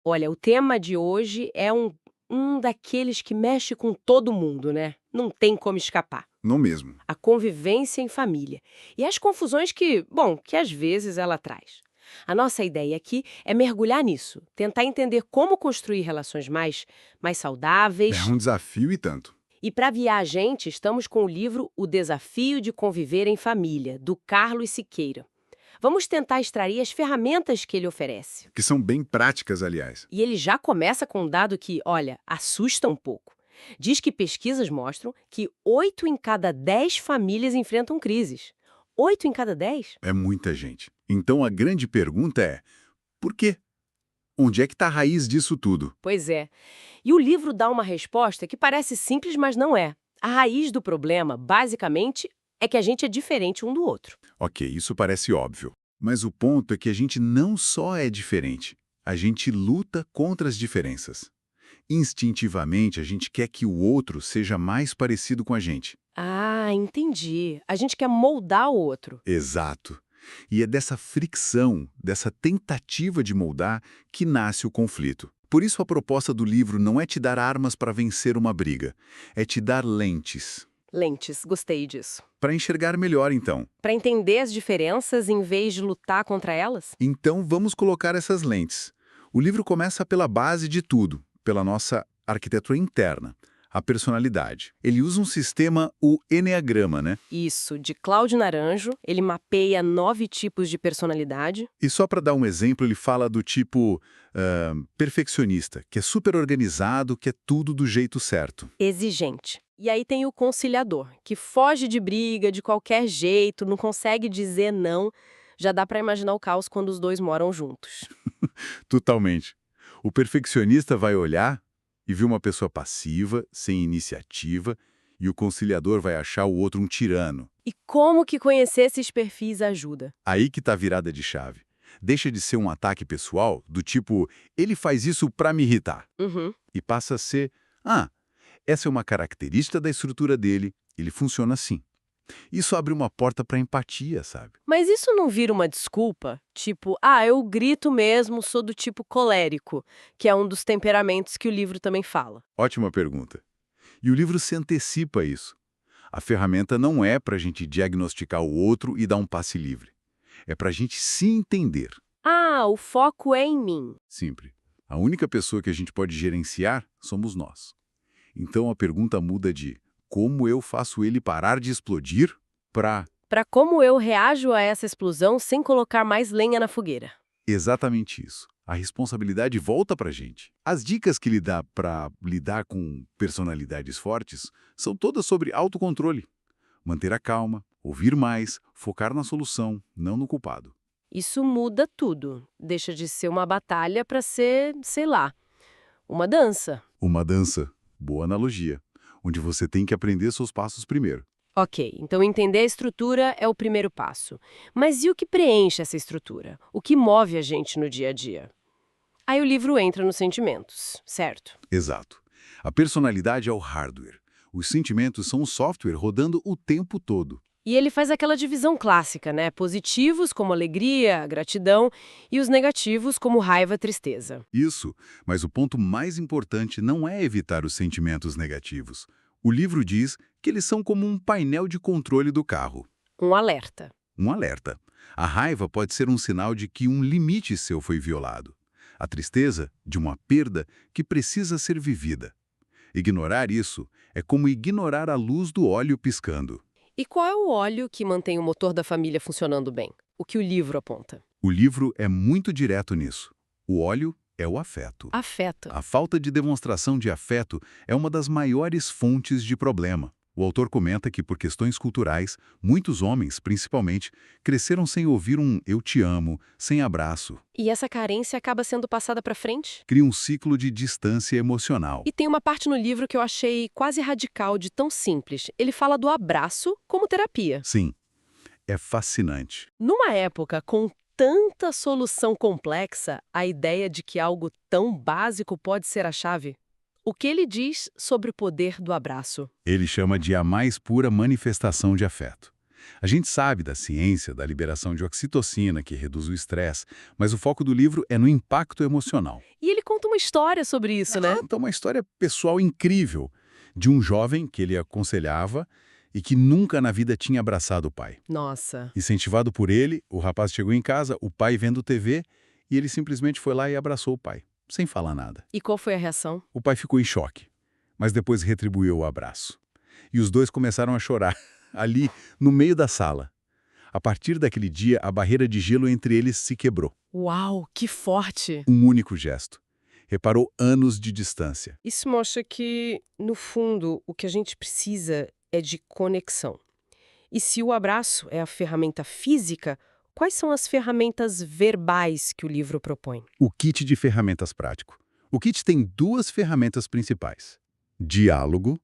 Olha, o tema de hoje é um daqueles que mexe com todo mundo, né? Não tem como escapar. Não mesmo. A convivência em família. E as confusões que às vezes ela traz. A nossa ideia aqui é mergulhar nisso, tentar entender como construir relações mais É saudáveis. um desafio e tanto. E para guiar a gente, estamos com o livro O Desafio de Conviver em Família, do Carlos Siqueira. Vamos tentar extrair as ferramentas que ele oferece. Que são bem práticas, aliás. E ele já começa com um dado que, olha, assusta um pouco. Diz que pesquisas mostram que 8 em cada 10 famílias enfrentam crises. 8 em cada 10? É muita gente. Então a grande pergunta é: por quê? Onde é que está a raiz disso tudo? Pois é. E o livro dá uma resposta que parece simples, mas não é. A raiz do problema, basicamente, é que a gente é diferente um do outro. Ok, isso parece óbvio. Mas o ponto é que a gente não só é diferente, a gente luta contra as diferenças. Instintivamente, a gente quer que o outro seja mais parecido com a gente. Ah, entendi. A gente quer moldar o outro. Exato. E é dessa fricção, dessa tentativa de moldar, que nasce o conflito. Por isso a proposta do livro não é te dar armas para vencer uma briga, é te dar lentes. Lentes, gostei disso. Para enxergar melhor, então. Para entender as diferenças em vez de lutar contra elas? Então vamos colocar essas lentes. O livro começa pela base de tudo, pela nossa arquitetura interna, a personalidade. Ele usa um sistema, o Eneagrama, né? Isso, de Cláudio Naranjo, ele mapeia 9 tipos de personalidade. E só para dar um exemplo, ele fala do tipo perfeccionista, que é super organizado, que é tudo do jeito certo. Exigente. E aí tem o conciliador, que foge de briga de qualquer jeito, não consegue dizer não. Já dá para imaginar o caos quando os dois moram juntos. Totalmente. O perfeccionista vai olhar e ver uma pessoa passiva, sem iniciativa, e o conciliador vai achar o outro um tirano. E como que conhecer esses perfis ajuda? Aí que tá a virada de chave. Deixa de ser um ataque pessoal, do tipo, ele faz isso pra me irritar, Uhum. e passa a ser, essa é uma característica da estrutura dele, ele funciona assim. Isso abre uma porta pra empatia, sabe? Mas isso não vira uma desculpa? Tipo, eu grito mesmo, sou do tipo colérico, que é um dos temperamentos que o livro também fala. Ótima pergunta. E o livro se antecipa a isso. A ferramenta não é pra gente diagnosticar o outro e dar um passe livre. É pra gente se entender. Ah, o foco é em mim. Sempre. A única pessoa que a gente pode gerenciar somos nós. Então a pergunta muda de como eu faço ele parar de explodir para Para como eu reajo a essa explosão sem colocar mais lenha na fogueira. exatamente isso. A responsabilidade volta para a gente. As dicas que ele dá para lidar com personalidades fortes são todas sobre autocontrole. Manter a calma, ouvir mais, focar na solução, não no culpado. Isso muda tudo. Deixa de ser uma batalha para ser, sei lá, uma dança. Uma dança, boa analogia, onde você tem que aprender seus passos primeiro. Ok, então entender a estrutura é o primeiro passo. Mas e o que preenche essa estrutura? O que move a gente no dia a dia? Aí o livro entra nos sentimentos, certo? Exato. A personalidade é o hardware. Os sentimentos são o software rodando o tempo todo. E ele faz aquela divisão clássica, né? Positivos como alegria, gratidão, e os negativos como raiva, tristeza. Isso, mas o ponto mais importante não é evitar os sentimentos negativos. O livro diz que eles são como um painel de controle do carro. Um alerta. Um alerta. A raiva pode ser um sinal de que um limite seu foi violado. A tristeza, de uma perda que precisa ser vivida. Ignorar isso é como ignorar a luz do óleo piscando. E qual é o óleo que mantém o motor da família funcionando bem? O que o livro aponta? O livro é muito direto nisso. O óleo é o afeto. Afeto. A falta de demonstração de afeto é uma das maiores fontes de problema. O autor comenta que, por questões culturais, muitos homens, principalmente, cresceram sem ouvir um "eu te amo", sem abraço. E essa carência acaba sendo passada para frente? Cria um ciclo de distância emocional. E tem uma parte no livro que eu achei quase radical de tão simples. Ele fala do abraço como terapia. Sim, é fascinante. Numa época com tanta solução complexa, a ideia de que algo tão básico pode ser a chave. O que ele diz sobre o poder do abraço? Ele chama de a mais pura manifestação de afeto. A gente sabe da ciência da liberação de oxitocina, que reduz o estresse, mas o foco do livro é no impacto emocional. E ele conta uma história sobre isso, né? Então, uma história pessoal incrível de um jovem que ele aconselhava e que nunca na vida tinha abraçado o pai. Nossa. Incentivado por ele, o rapaz chegou em casa, o pai vendo TV, e ele simplesmente foi lá e abraçou o pai, sem falar nada. E qual foi a reação? O pai ficou em choque, mas depois retribuiu o abraço. E os dois começaram a chorar, ali, no meio da sala. A partir daquele dia, a barreira de gelo entre eles se quebrou. Uau, que forte! Um único gesto. Reparou anos de distância. Isso mostra que, no fundo, o que a gente precisa é de conexão. E se o abraço é a ferramenta física, quais são as ferramentas verbais que o livro propõe? O kit de ferramentas prático. O kit tem duas ferramentas principais: diálogo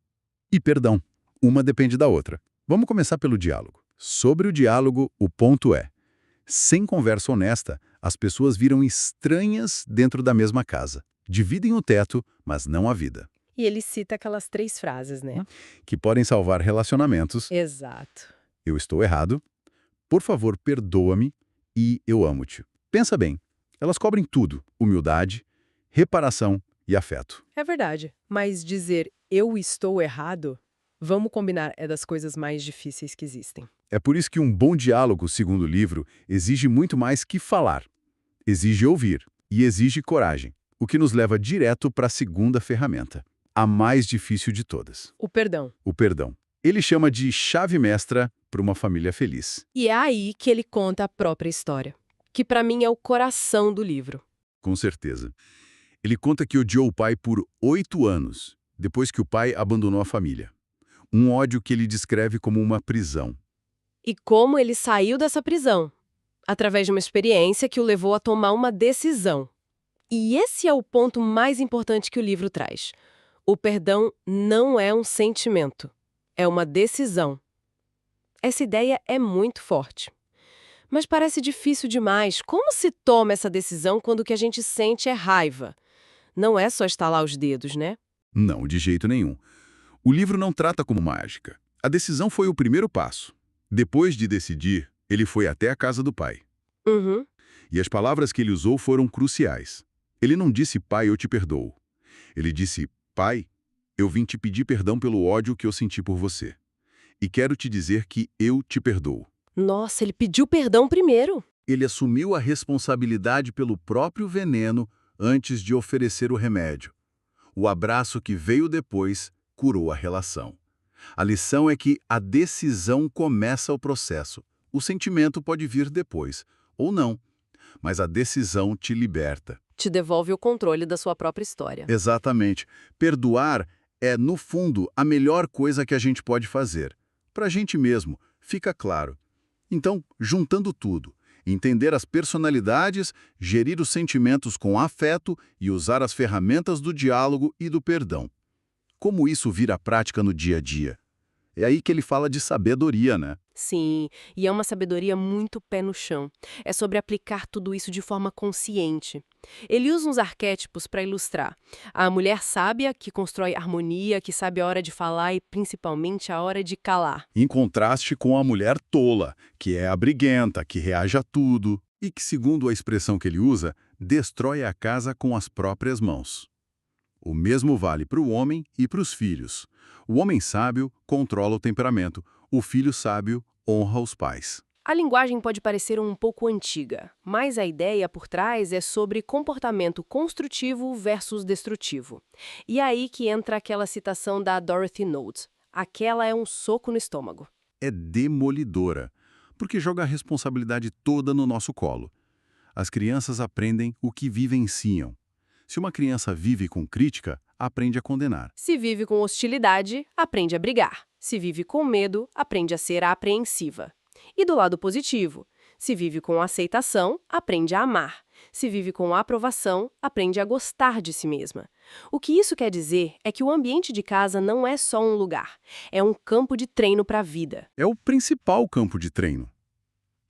e perdão. Uma depende da outra. Vamos começar pelo diálogo. Sobre o diálogo, o ponto é: sem conversa honesta, as pessoas viram estranhas dentro da mesma casa. Dividem o teto, mas não a vida. E ele cita aquelas 3 frases, né? Que podem salvar relacionamentos. Exato. Eu estou errado. Por favor, perdoa-me. E eu amo-te. Pensa bem, elas cobrem tudo: humildade, reparação e afeto. É verdade. Mas dizer eu estou errado, vamos combinar, é das coisas mais difíceis que existem. É por isso que um bom diálogo, segundo o livro, exige muito mais que falar. Exige ouvir e exige coragem, o que nos leva direto para a segunda ferramenta, a mais difícil de todas: O perdão. o perdão. Ele chama de chave mestra para uma família feliz. E é aí que ele conta a própria história, que pra mim é o coração do livro. Com certeza. Ele conta que odiou o pai por 8 anos, depois que o pai abandonou a família. Um ódio que ele descreve como uma prisão. E como ele saiu dessa prisão, através de uma experiência que o levou a tomar uma decisão. E esse é o ponto mais importante que o livro traz. O perdão não é um sentimento, é uma decisão. Essa ideia é muito forte. Mas parece difícil demais. Como se toma essa decisão quando o que a gente sente é raiva? Não é só estalar os dedos, né? Não, de jeito nenhum. O livro não trata como mágica. A decisão foi o primeiro passo. Depois de decidir, ele foi até a casa do pai. Uhum. E as palavras que ele usou foram cruciais. Ele não disse, pai, eu te perdoo. Ele disse, pai, eu vim te pedir perdão pelo ódio que eu senti por você. E quero te dizer que eu te perdoo. Nossa, ele pediu perdão primeiro. Ele assumiu a responsabilidade pelo próprio veneno antes de oferecer o remédio. O abraço que veio depois curou a relação. A lição é que a decisão começa o processo. O sentimento pode vir depois, ou não, mas a decisão te liberta. Te devolve o controle da sua própria história. Exatamente. Perdoar é, no fundo, a melhor coisa que a gente pode fazer. Para a gente mesmo, fica claro. Então, juntando tudo, entender as personalidades, gerir os sentimentos com afeto e usar as ferramentas do diálogo e do perdão. Como isso vira prática no dia a dia? É aí que ele fala de sabedoria, né? Sim, e é uma sabedoria muito pé no chão. É sobre aplicar tudo isso de forma consciente. Ele usa uns arquétipos para ilustrar. A mulher sábia, que constrói harmonia, que sabe a hora de falar e principalmente a hora de calar. Em contraste com a mulher tola, que é a briguenta, que reage a tudo e que, segundo a expressão que ele usa, destrói a casa com as próprias mãos. O mesmo vale para o homem e para os filhos. O homem sábio controla o temperamento, o filho sábio honra os pais. A linguagem pode parecer um pouco antiga, mas a ideia por trás é sobre comportamento construtivo versus destrutivo. E é aí que entra aquela citação da Dorothy Knowles. Aquela é um soco no estômago. É demolidora, porque joga a responsabilidade toda no nosso colo. As crianças aprendem o que vivenciam. Se uma criança vive com crítica, aprende a condenar. Se vive com hostilidade, aprende a brigar. Se vive com medo, aprende a ser apreensiva. E do lado positivo, se vive com aceitação, aprende a amar. Se vive com aprovação, aprende a gostar de si mesma. O que isso quer dizer é que o ambiente de casa não é só um lugar, é um campo de treino para a vida. É o principal campo de treino.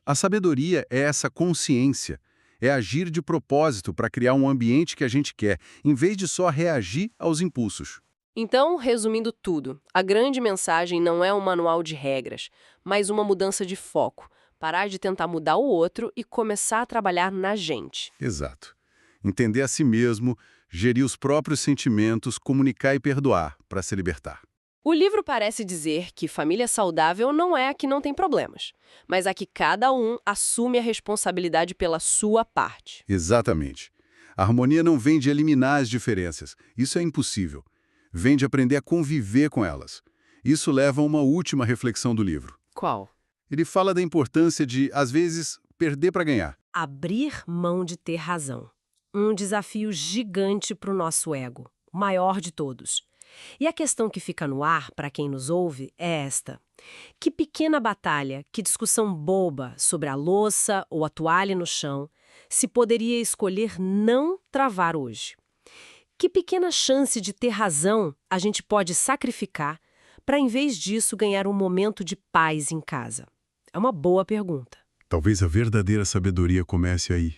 A sabedoria é essa consciência, é agir de propósito para criar um ambiente que a gente quer, em vez de só reagir aos impulsos. Então, resumindo tudo, a grande mensagem não é um manual de regras, mas uma mudança de foco. Parar de tentar mudar o outro e começar a trabalhar na gente. Exato. Entender a si mesmo, gerir os próprios sentimentos, comunicar e perdoar para se libertar. O livro parece dizer que família saudável não é a que não tem problemas, mas a que cada um assume a responsabilidade pela sua parte. Exatamente. A harmonia não vem de eliminar as diferenças. Isso é impossível. Vem de aprender a conviver com elas. Isso leva a uma última reflexão do livro. Qual? Ele fala da importância de, às vezes, perder para ganhar. Abrir mão de ter razão. Um desafio gigante para o nosso ego, o maior de todos. E a questão que fica no ar para quem nos ouve é esta. Que pequena batalha, que discussão boba sobre a louça ou a toalha no chão se poderia escolher não travar hoje? Que pequena chance de ter razão a gente pode sacrificar para, em vez disso, ganhar um momento de paz em casa? É uma boa pergunta. Talvez a verdadeira sabedoria comece aí.